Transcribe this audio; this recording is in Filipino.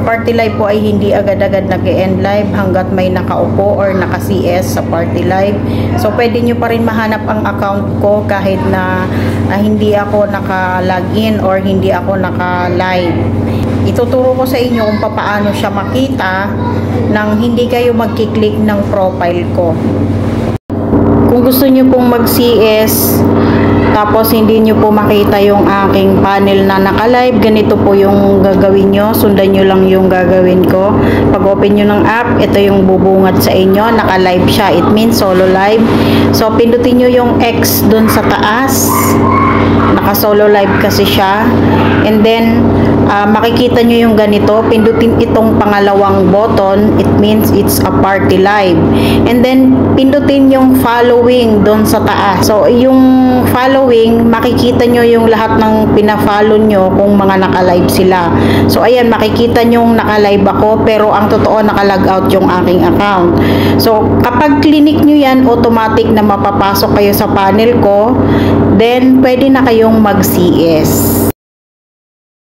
party live po ay hindi agad-agad nag-end live hanggat may nakaupo or naka-CS sa party live. So pwede nyo pa rin mahanap ang account ko kahit na hindi ako naka-login or hindi ako naka-live. Ituturo ko sa inyo kung paano siya makita nang hindi kayo magkiklik ng profile ko. Kung gusto nyo pong mag-CS tapos hindi nyo po makita yung aking panel na naka-live, ganito po yung gagawin nyo. Sundan nyo lang yung gagawin ko. Pag open nyo ng app, ito yung bubungad sa inyo. Naka-live siya. It means solo live. So, pindutin nyo yung X dun sa taas. Naka-solo live kasi siya. And then, makikita nyo yung ganito. Pindutin itong pangalawang button. It means it's a party live. And then, pindutin yung following dun sa taas. So, yung following, makikita nyo yung lahat ng pina-follow nyo kung mga naka-live sila. So, ayan, makikita nyo naka-live ako, pero ang totoo naka-log out yung aking account. So, kapag clinic nyo yan, automatic na mapapasok kayo sa panel ko, then, pwede na kayong mag-CS.